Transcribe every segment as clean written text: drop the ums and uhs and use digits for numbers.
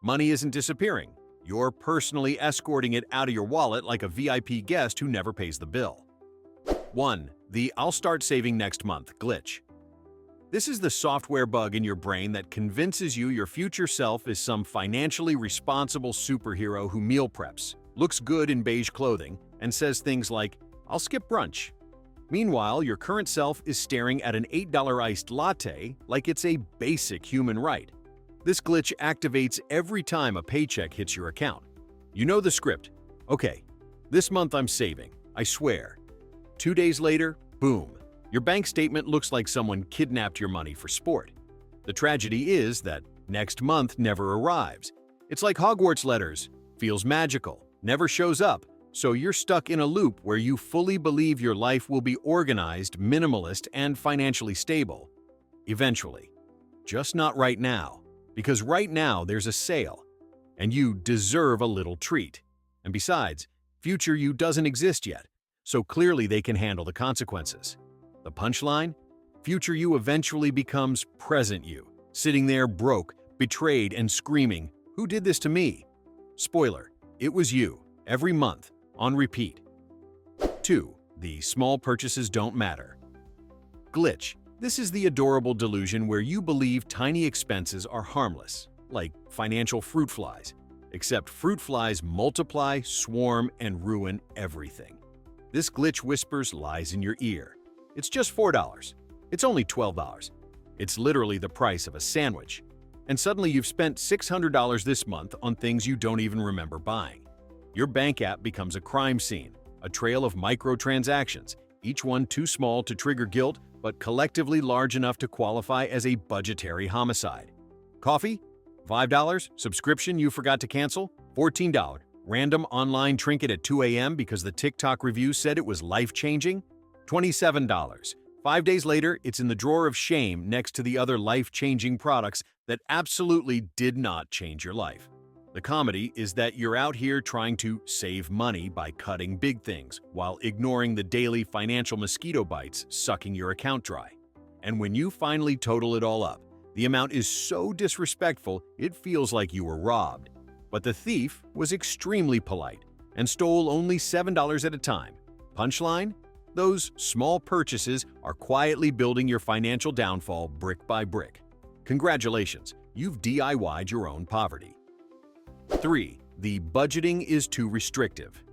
Money isn't disappearing. You're personally escorting it out of your wallet like a VIP guest who never pays the bill. 1. The "I'll start saving next month" glitch. This is the software bug in your brain that convinces you your future self is some financially responsible superhero who meal preps, looks good in beige clothing, and says things like, "I'll skip brunch." Meanwhile, your current self is staring at an $8 iced latte like it's a basic human right. This glitch activates every time a paycheck hits your account. You know the script. Okay, this month I'm saving, I swear. 2 days later, boom. Your bank statement looks like someone kidnapped your money for sport. The tragedy is that next month never arrives. It's like Hogwarts letters, feels magical, never shows up, so you're stuck in a loop where you fully believe your life will be organized, minimalist, and financially stable. Eventually. Just not right now, because right now there's a sale, and you deserve a little treat. And besides, future you doesn't exist yet, so clearly they can handle the consequences. The punchline? Future you eventually becomes present you, sitting there broke, betrayed, and screaming, "Who did this to me?" Spoiler, it was you, every month, on repeat. 2. The "small purchases don't matter" glitch. This is the adorable delusion where you believe tiny expenses are harmless, like financial fruit flies. Except fruit flies multiply, swarm, and ruin everything. This glitch whispers lies in your ear. It's just $4. It's only $12. It's literally the price of a sandwich. And suddenly you've spent $600 this month on things you don't even remember buying. Your bank app becomes a crime scene, a trail of microtransactions, each one too small to trigger guilt, but collectively large enough to qualify as a budgetary homicide. Coffee? $5. Subscription you forgot to cancel? $14. Random online trinket at 2 a.m. because the TikTok review said it was life-changing? $27. 5 days later, it's in the drawer of shame next to the other life-changing products that absolutely did not change your life. The comedy is that you're out here trying to save money by cutting big things while ignoring the daily financial mosquito bites sucking your account dry. And when you finally total it all up, the amount is so disrespectful it feels like you were robbed. But the thief was extremely polite and stole only $7 at a time. Punchline? Those small purchases are quietly building your financial downfall brick by brick. Congratulations, you've DIY'd your own poverty. 3. The "budgeting is too restrictive"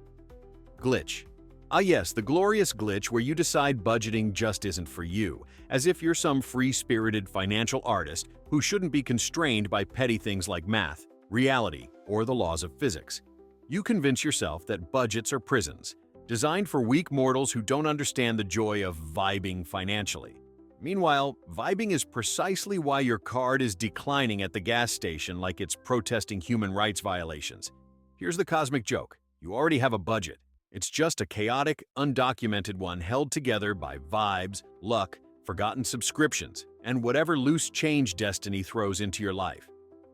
glitch. Ah yes, the glorious glitch where you decide budgeting just isn't for you, as if you're some free-spirited financial artist who shouldn't be constrained by petty things like math, reality, or the laws of physics. You convince yourself that budgets are prisons, designed for weak mortals who don't understand the joy of vibing financially. Meanwhile, vibing is precisely why your card is declining at the gas station like it's protesting human rights violations. Here's the cosmic joke. You already have a budget. It's just a chaotic, undocumented one held together by vibes, luck, forgotten subscriptions, and whatever loose change destiny throws into your life.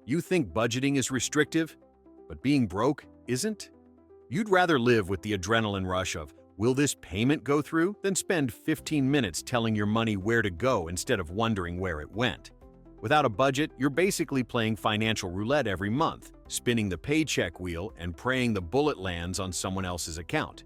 You think budgeting is restrictive, but being broke isn't? You'd rather live with the adrenaline rush of, "Will this payment go through?" than spend 15 minutes telling your money where to go instead of wondering where it went. Without a budget, you're basically playing financial roulette every month, spinning the paycheck wheel and praying the bullet lands on someone else's account.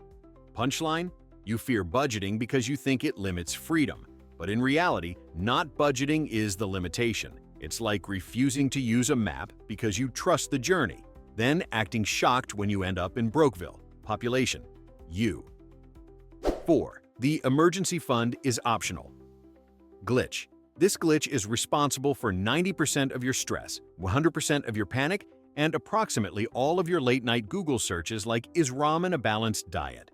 Punchline? You fear budgeting because you think it limits freedom. But in reality, not budgeting is the limitation. It's like refusing to use a map because you trust the journey, then acting shocked when you end up in Brokeville. Population: you. 4. The emergency fund is optional glitch. This glitch is responsible for 90% of your stress, 100% of your panic, and approximately all of your late-night Google searches like, "Is ramen a balanced diet?"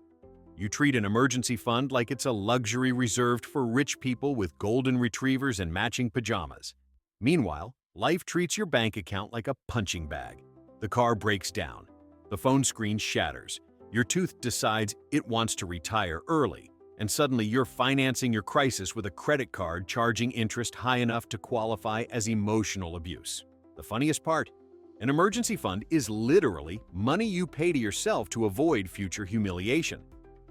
You treat an emergency fund like it's a luxury reserved for rich people with golden retrievers and matching pajamas. Meanwhile, life treats your bank account like a punching bag. The car breaks down. The phone screen shatters. Your tooth decides it wants to retire early, and suddenly you're financing your crisis with a credit card charging interest high enough to qualify as emotional abuse. The funniest part? An emergency fund is literally money you pay to yourself to avoid future humiliation.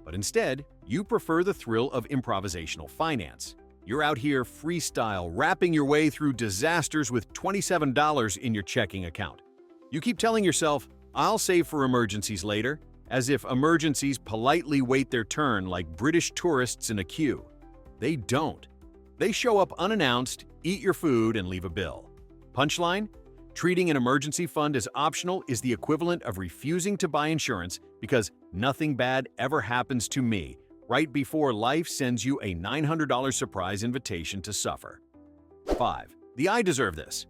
But instead, you prefer the thrill of improvisational finance. You're out here freestyle, rapping your way through disasters with $27 in your checking account. You keep telling yourself, "I'll save for emergencies later," as if emergencies politely wait their turn like British tourists in a queue. They don't. They show up unannounced, eat your food, and leave a bill. Punchline? Treating an emergency fund as optional is the equivalent of refusing to buy insurance because nothing bad ever happens to me right before life sends you a $900 surprise invitation to suffer. 5. The "I deserve this"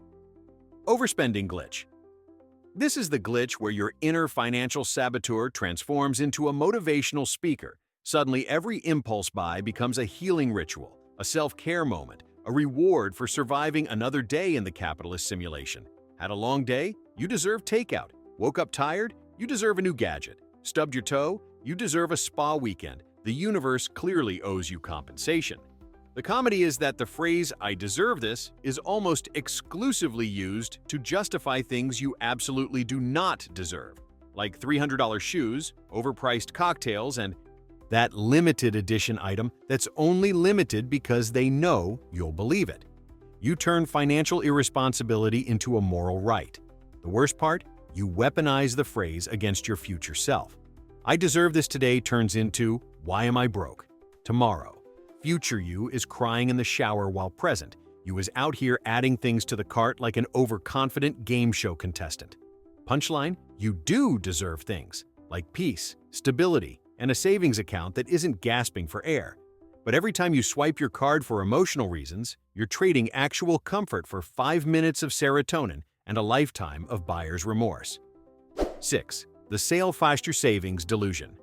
overspending glitch. This is the glitch where your inner financial saboteur transforms into a motivational speaker. Suddenly, every impulse buy becomes a healing ritual, a self-care moment, a reward for surviving another day in the capitalist simulation. Had a long day? You deserve takeout. Woke up tired? You deserve a new gadget. Stubbed your toe? You deserve a spa weekend. The universe clearly owes you compensation. The comedy is that the phrase "I deserve this" is almost exclusively used to justify things you absolutely do not deserve, like $300 shoes, overpriced cocktails, and that limited edition item that's only limited because they know you'll believe it. You turn financial irresponsibility into a moral right. The worst part? You weaponize the phrase against your future self. "I deserve this" today turns into "Why am I broke?" tomorrow. Future you is crying in the shower while present you is out here adding things to the cart like an overconfident game show contestant. Punchline? You do deserve things, like peace, stability, and a savings account that isn't gasping for air. But every time you swipe your card for emotional reasons, you're trading actual comfort for 5 minutes of serotonin and a lifetime of buyer's remorse. 6. The "sale fast your savings" delusion.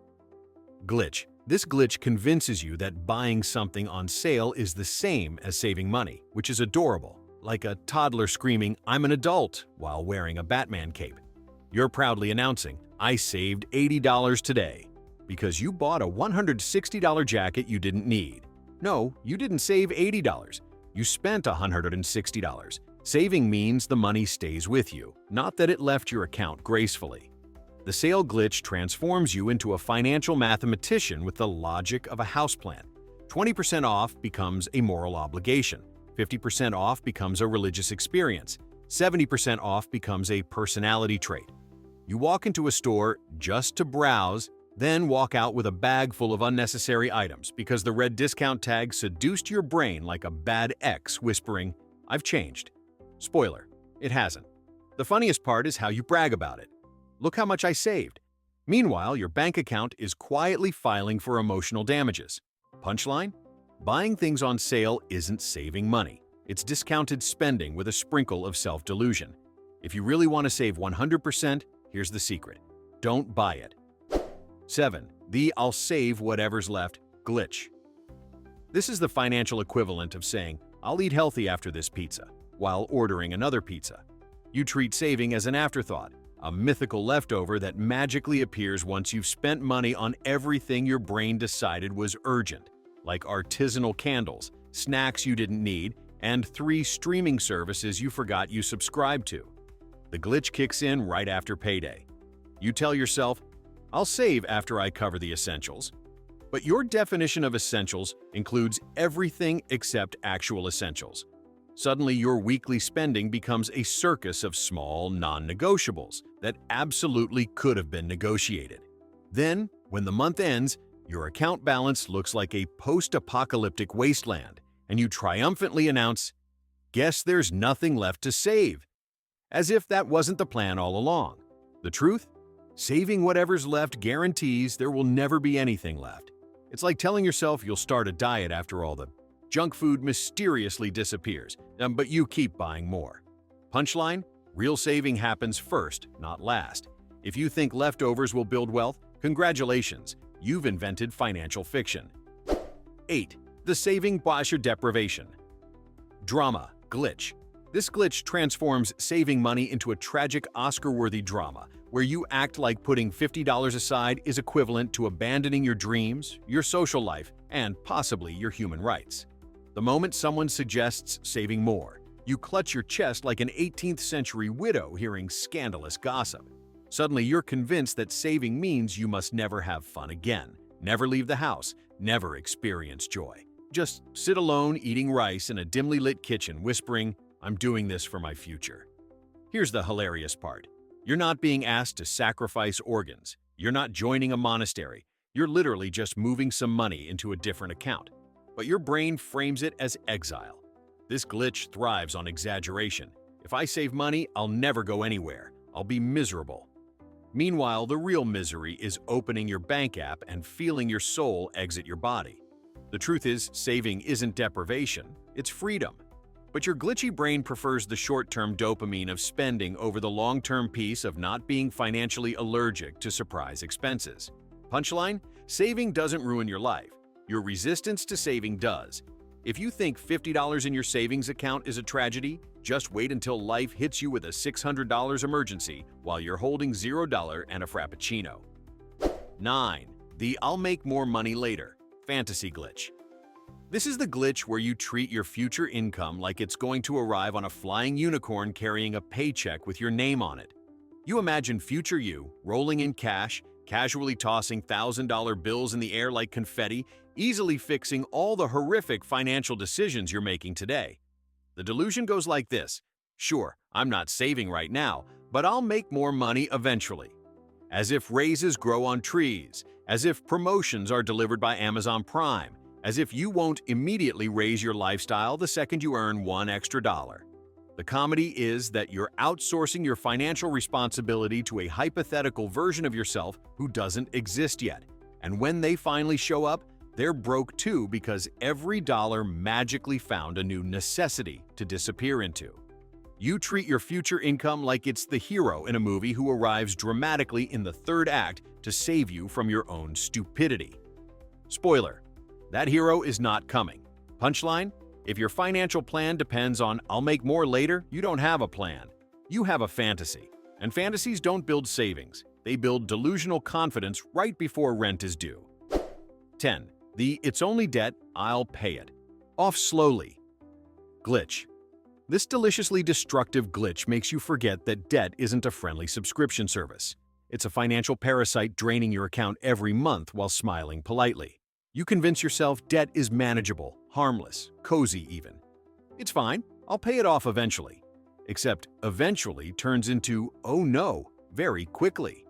Glitch. This glitch convinces you that buying something on sale is the same as saving money, which is adorable, like a toddler screaming, "I'm an adult," while wearing a Batman cape. You're proudly announcing, "I saved $80 today," because you bought a $160 jacket you didn't need. No, you didn't save $80. You spent $160. Saving means the money stays with you, not that it left your account gracefully. The sale glitch transforms you into a financial mathematician with the logic of a houseplant. 20% off becomes a moral obligation. 50% off becomes a religious experience. 70% off becomes a personality trait. You walk into a store just to browse, then walk out with a bag full of unnecessary items because the red discount tag seduced your brain like a bad ex whispering, "I've changed." Spoiler, it hasn't. The funniest part is how you brag about it. "Look how much I saved." Meanwhile, your bank account is quietly filing for emotional damages. Punchline? Buying things on sale isn't saving money. It's discounted spending with a sprinkle of self-delusion. If you really want to save 100%, here's the secret. Don't buy it. 7. The "I'll save whatever's left" glitch. This is the financial equivalent of saying, "I'll eat healthy after this pizza," while ordering another pizza. You treat saving as an afterthought, a mythical leftover that magically appears once you've spent money on everything your brain decided was urgent, like artisanal candles, snacks you didn't need, and 3 streaming services you forgot you subscribed to. The glitch kicks in right after payday. You tell yourself, "I'll save after I cover the essentials." But your definition of essentials includes everything except actual essentials. Suddenly, your weekly spending becomes a circus of small, non-negotiables that absolutely could have been negotiated. Then, when the month ends, your account balance looks like a post-apocalyptic wasteland, and you triumphantly announce, "Guess there's nothing left to save." As if that wasn't the plan all along. The truth? Saving whatever's left guarantees there will never be anything left. It's like telling yourself you'll start a diet after all the junk food mysteriously disappears, but you keep buying more. Punchline? Real saving happens first, not last. If you think leftovers will build wealth, congratulations, you've invented financial fiction. 8. The saving pleasure deprivation. Drama glitch. This glitch transforms saving money into a tragic Oscar-worthy drama, where you act like putting $50 aside is equivalent to abandoning your dreams, your social life, and possibly your human rights. The moment someone suggests saving more, you clutch your chest like an 18th century widow hearing scandalous gossip. Suddenly, you're convinced that saving means you must never have fun again, never leave the house, never experience joy. Just sit alone eating rice in a dimly lit kitchen whispering, "I'm doing this for my future." Here's the hilarious part. You're not being asked to sacrifice organs. You're not joining a monastery. You're literally just moving some money into a different account. But your brain frames it as exile. This glitch thrives on exaggeration. If I save money, I'll never go anywhere. I'll be miserable. Meanwhile, the real misery is opening your bank app and feeling your soul exit your body. The truth is, saving isn't deprivation, it's freedom. But your glitchy brain prefers the short-term dopamine of spending over the long-term peace of not being financially allergic to surprise expenses. Punchline: saving doesn't ruin your life. Your resistance to saving does. If you think $50 in your savings account is a tragedy, just wait until life hits you with a $600 emergency while you're holding $0 and a Frappuccino. 9. The "I'll make more money later" fantasy glitch. This is the glitch where you treat your future income like it's going to arrive on a flying unicorn carrying a paycheck with your name on it. You imagine future you rolling in cash, casually tossing $1,000 bills in the air like confetti, easily fixing all the horrific financial decisions you're making today. The delusion goes like this: sure, I'm not saving right now, but I'll make more money eventually. As if raises grow on trees, as if promotions are delivered by Amazon Prime, as if you won't immediately raise your lifestyle the second you earn one extra dollar. The comedy is that you're outsourcing your financial responsibility to a hypothetical version of yourself who doesn't exist yet. And when they finally show up, they're broke too because every dollar magically found a new necessity to disappear into. You treat your future income like it's the hero in a movie who arrives dramatically in the third act to save you from your own stupidity. Spoiler: that hero is not coming. Punchline: if your financial plan depends on "I'll make more later," you don't have a plan. You have a fantasy. And fantasies don't build savings. They build delusional confidence right before rent is due. 10. The "it's only debt, I'll pay it" off slowly glitch. This deliciously destructive glitch makes you forget that debt isn't a friendly subscription service. It's a financial parasite draining your account every month while smiling politely. You convince yourself debt is manageable, harmless, cozy even. It's fine, I'll pay it off eventually. Except eventually turns into, oh no, very quickly.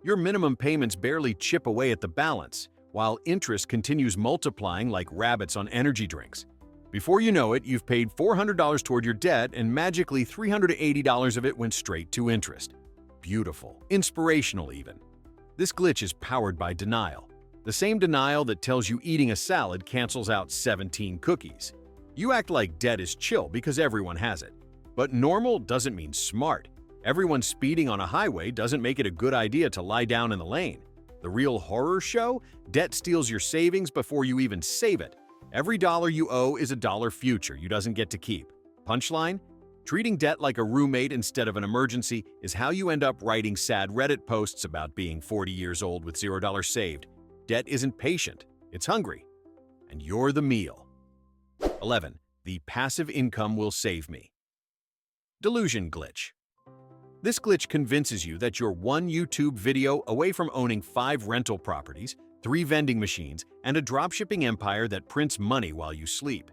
Your minimum payments barely chip away at the balance, while interest continues multiplying like rabbits on energy drinks. Before you know it, you've paid $400 toward your debt and magically $380 of it went straight to interest. Beautiful, inspirational even. This glitch is powered by denial. The same denial that tells you eating a salad cancels out 17 cookies. You act like debt is chill because everyone has it. But normal doesn't mean smart. Everyone speeding on a highway doesn't make it a good idea to lie down in the lane. The real horror show? Debt steals your savings before you even save it. Every dollar you owe is a dollar future you doesn't get to keep. Punchline? Treating debt like a roommate instead of an emergency is how you end up writing sad Reddit posts about being 40 years old with $0 saved. Debt isn't patient, it's hungry. And you're the meal. 11. The passive income will save me. Delusion glitch. This glitch convinces you that you're one YouTube video away from owning 5 rental properties, 3 vending machines, and a dropshipping empire that prints money while you sleep.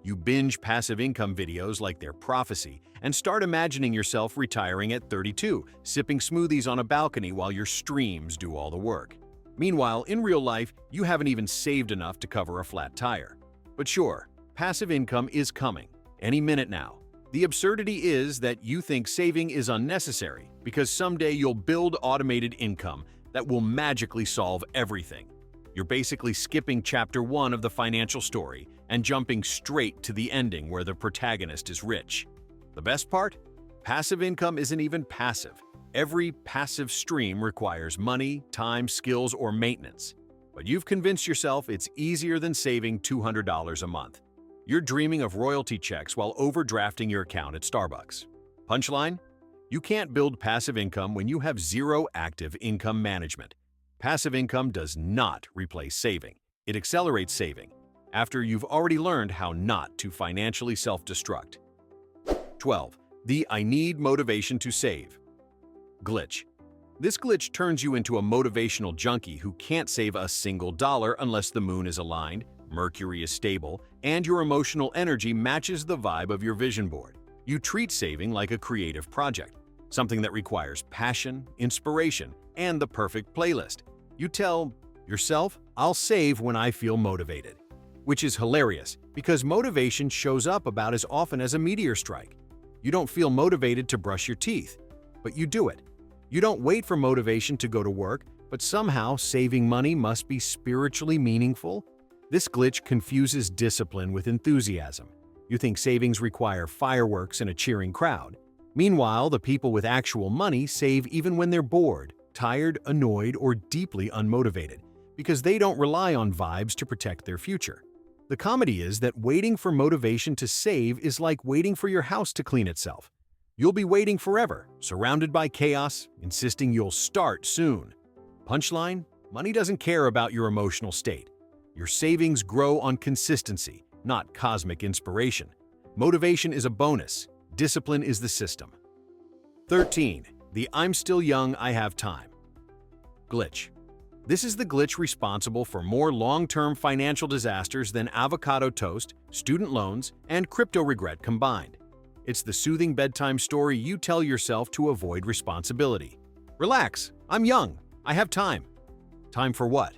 You binge passive income videos like they're prophecy and start imagining yourself retiring at 32, sipping smoothies on a balcony while your streams do all the work. Meanwhile, in real life, you haven't even saved enough to cover a flat tire. But sure, passive income is coming, any minute now. The absurdity is that you think saving is unnecessary because someday you'll build automated income that will magically solve everything. You're basically skipping chapter 1 of the financial story and jumping straight to the ending where the protagonist is rich. The best part? Passive income isn't even passive. Every passive stream requires money, time, skills, or maintenance. But you've convinced yourself it's easier than saving $200 a month. You're dreaming of royalty checks while overdrafting your account at Starbucks. Punchline? You can't build passive income when you have zero active income management. Passive income does not replace saving. It accelerates saving, after you've already learned how not to financially self-destruct. 12. The "I need motivation to save" glitch. This glitch turns you into a motivational junkie who can't save a single dollar unless the moon is aligned, Mercury is stable, and your emotional energy matches the vibe of your vision board. You treat saving like a creative project. something that requires passion, inspiration, and the perfect playlist. You tell yourself, "I'll save when I feel motivated," which is hilarious because motivation shows up about as often as a meteor strike. You don't feel motivated to brush your teeth, but you do it. You don't wait for motivation to go to work, but somehow saving money must be spiritually meaningful. This glitch confuses discipline with enthusiasm. You think savings require fireworks and a cheering crowd. Meanwhile, the people with actual money save even when they're bored, tired, annoyed, or deeply unmotivated, because they don't rely on vibes to protect their future. The comedy is that waiting for motivation to save is like waiting for your house to clean itself. You'll be waiting forever, surrounded by chaos, insisting you'll start soon. Punchline: money doesn't care about your emotional state. Your savings grow on consistency, not cosmic inspiration. Motivation is a bonus. Discipline is the system. 13. The "I'm still young, I have time" glitch. This is the glitch responsible for more long-term financial disasters than avocado toast, student loans, and crypto regret combined. It's the soothing bedtime story you tell yourself to avoid responsibility. Relax, I'm young, I have time. Time for what?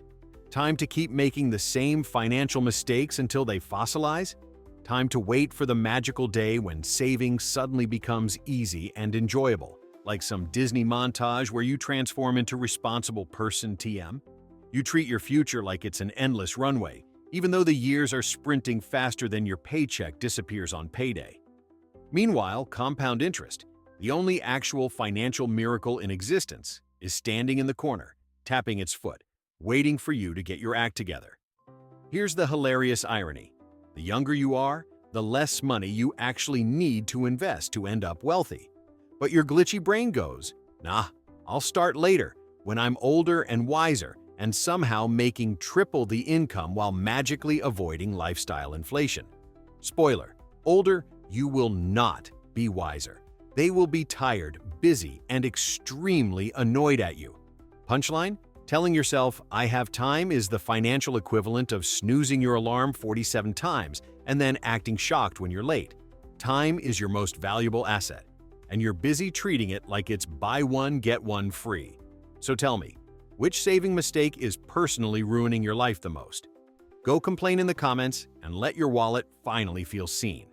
Time to keep making the same financial mistakes until they fossilize? Time to wait for the magical day when saving suddenly becomes easy and enjoyable, like some Disney montage where you transform into responsible person TM? You treat your future like it's an endless runway, even though the years are sprinting faster than your paycheck disappears on payday. Meanwhile, compound interest, the only actual financial miracle in existence, is standing in the corner, tapping its foot, waiting for you to get your act together. Here's the hilarious irony. The younger you are, the less money you actually need to invest to end up wealthy. But your glitchy brain goes, "Nah, I'll start later, when I'm older and wiser, and somehow making triple the income while magically avoiding lifestyle inflation." Spoiler: older, you will not be wiser. They will be tired, busy, and extremely annoyed at you. Punchline: telling yourself, "I have time" is the financial equivalent of snoozing your alarm 47 times and then acting shocked when you're late. Time is your most valuable asset, and you're busy treating it like it's buy one, get one free. So tell me, which saving mistake is personally ruining your life the most? Go complain in the comments and let your wallet finally feel seen.